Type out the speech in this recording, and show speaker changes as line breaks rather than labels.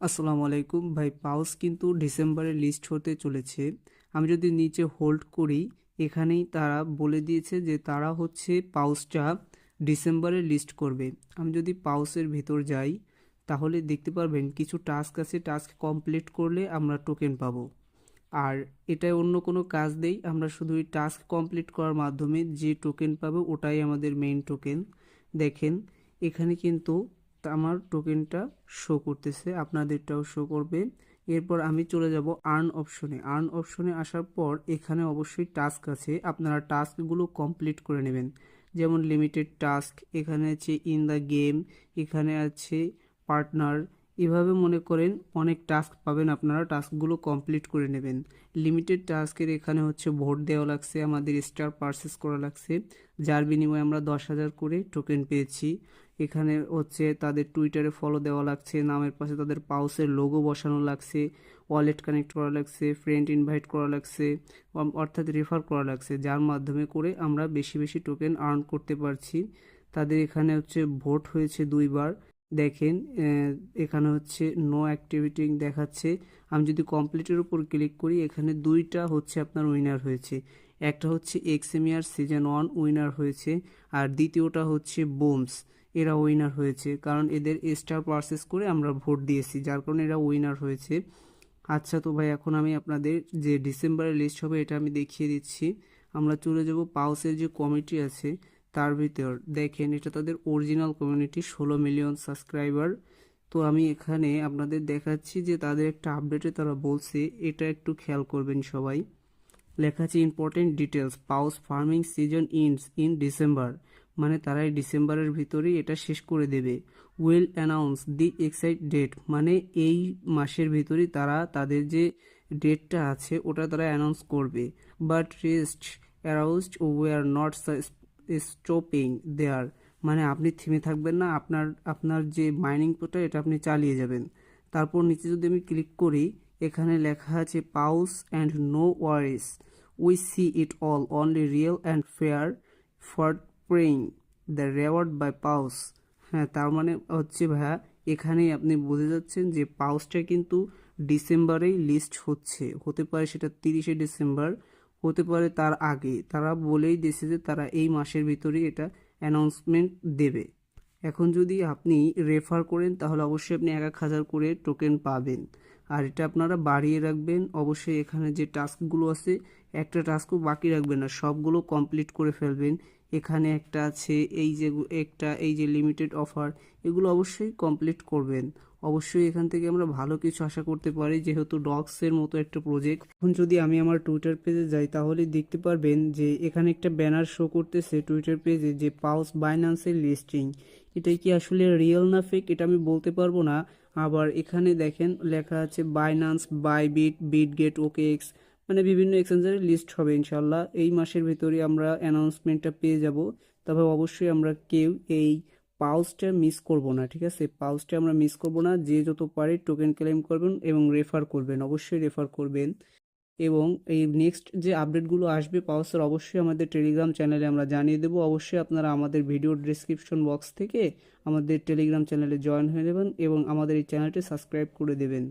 আসসালামু আলাইকুম ভাই, পাউস কিন্তু ডিসেম্বরে লিস্ট হতে চলেছে। আমি যদি নিচে হোল্ড করি, এখানেই তারা বলে দিয়েছে যে তারা হচ্ছে পাউসটা ডিসেম্বরে লিস্ট করবে। আমি যদি পাউসের ভিতর যাই, তাহলে দেখতে পারবেন কিছু টাস্ক আছে, টাস্ক কমপ্লিট করলে আমরা টোকেন পাবো। আর এটায় অন্য কোনো কাজ নেই, আমরা শুধু এই টাস্ক কমপ্লিট করার মাধ্যমে যে টোকেন পাবো ওটাই আমাদের মেইন টোকেন। দেখেন এখানে কিন্তু আমার টোকেনটা শো করতেছে, আপনাদেরটাও শো করবে। এরপর আমি চলে যাব আর্ন অপশনে। আর্ন অপশনে আসার পর এখানে অবশ্যই টাস্ক আছে, আপনারা টাস্কগুলো কমপ্লিট করে নেবেন। যেমন লিমিটেড টাস্ক, এখানে আছে ইন দ্য গেম, এখানে আছে পার্টনার। এভাবে মনে করেন অনেক টাস্ক পাবেন, আপনারা টাস্কগুলো কমপ্লিট করে নেবেন। লিমিটেড টাস্কের এখানে হচ্ছে ভোট দেওয়া লাগছে, আমাদের স্টার পারচেস করা লাগছে, যার বিনিময়ে আমরা 10,000 করে টোকেন পেয়েছি। এখানে হচ্ছে তাদের টুইটারে ফলো দেওয়া লাগছে, নামের পাশে তাদের পাউসের লোগো বসানো লাগছে, ওয়ালেট কানেক্ট করা লাগছে, ফ্রেন্ড ইনভাইট করা লাগছে, অর্থাৎ রেফার করা লাগছে, যার মাধ্যমে করে আমরা বেশি বেশি টোকেন আর্ন করতে পারছি। তাদের এখানে হচ্ছে ভোট হয়েছে 2বার। দেখেন এখানে হচ্ছে নো অ্যাক্টিভিটি দেখাচ্ছে। আমি যদি কমপ্লিটের উপর ক্লিক করি, এখানে 2টা হচ্ছে আপনার উইনার হয়েছে। একটা হচ্ছে এক্সএমিয়ার সিজন 1 উইনার হয়েছে, আর দ্বিতীয়টা হচ্ছে বুমস, এরা উইনার হয়েছে কারণ এদের স্টার পারচেস করে আমরা ভোট দিয়েছি, যার কারণে এরা উইনার হয়েছে। আচ্ছা তো ভাই, এখন আমি আপনাদের যে ডিসেম্বরের লিস্ট হবে এটা আমি দেখিয়ে দিচ্ছি। আমরা চলে যাব পাউসের যে কমিটি আছে তার ভিতর। দেখেন এটা তাদের অরিজিনাল কমিউনিটি, 16 মিলিয়ন সাবস্ক্রাইবার। তো আমি এখানে আপনাদের দেখাচ্ছি যে তাদের একটা আপডেটে তারা বলছে, এটা একটু খেয়াল করবেন সবাই। লেখা আছে important details, pause farming season ends in December, মানে তারা এই ডিসেম্বরের ভিতরেই এটা শেষ করে দেবে। Will announce the exact date, মানে এই মাসের ভিতরেই তারা তাদের যে ডেটটা আছে ওটা তারা অ্যানাউন্স করবে। But rest aroused were not stopping there, মানে আপনি থেমে থাকবেন না, আপনার যে মাইনিং পোর্টাল এটা আপনি চালিয়ে যাবেন। তারপর নিচে যদি আমি ক্লিক করি, এখানে লেখা আছে pause and no worries, we see it all only real and fair for praying the reward by pause. হ্যাঁ, তার মানে হচ্ছে ভাইয়া, এখানেই আপনি বুঝে যাচ্ছেন যে পাউসটা কিন্তু ডিসেম্বরেই লিস্ট হতে পারে সেটা 30শে ডিসেম্বর, হতে পারে তার আগে। তারা বলেই দিয়েছে যে তারা এই মাসের ভিতরেই এটা অ্যানাউন্সমেন্ট দেবে। এখন যদি আপনি রেফার করেন তাহলে অবশ্যই আপনি 1,000 করে টোকেন পাবেন। আর এটা আপনারা বাড়িয়ে রাখবেন অবশ্যই। এখানে যে টাস্কগুলো আছে একটা টাস্কও বাকি রাখবেন না, সবগুলো কমপ্লিট করে ফেলবেন। এখানে একটা আছে এই যে লিমিটেড অফার, এগুলো অবশ্যই কমপ্লিট করবেন। অবশ্যই এখান থেকে আমরা ভালো কিছু আশা করতে পারি, যেহেতু ডগসের মতো একটা প্রজেক্ট। এখন যদি আমি আমার টুইটার পেজে যাই তাহলে দেখতে পারবেন যে এখানে একটা ব্যানার শো করতেছে টুইটার পেজে, যে পাউস বাইন্যান্সের লিস্টিং। এটাই কি আসলে রিয়েল না ফেক এটা আমি বলতে পারবো না। আবার এখানে দেখেন লেখা আছে বাইন্যান্স, বাইবিট, বিটগেট, ওকেএক্স, মানে বিভিন্ন এক্সচেঞ্জের লিস্ট হবে ইনশাল্লাহ এই মাসের ভিতরে আমরা অ্যানাউন্সমেন্টটা পেয়ে যাব। তবে অবশ্যই আমরা কেউ এই পাউচটা মিস করব না, ঠিক আছে? পাউচটা আমরা মিস করব না, যে যত পারে টোকেন ক্লেম করবেন এবং রেফার করবেন, অবশ্যই রেফার করবেন। এবং এই নেক্সট যে আপডেটগুলো আসবে পাওয়ার অবশ্যই আমাদের টেলিগ্রাম চ্যানেলে আমরা জানিয়ে দেবো। অবশ্যই আপনারা আমাদের ভিডিও ডিসক্রিপশন বক্স থেকে আমাদের টেলিগ্রাম চ্যানেলে জয়েন হয়ে যাবেন এবং আমাদের এই চ্যানেলটি সাবস্ক্রাইব করে দেবেন।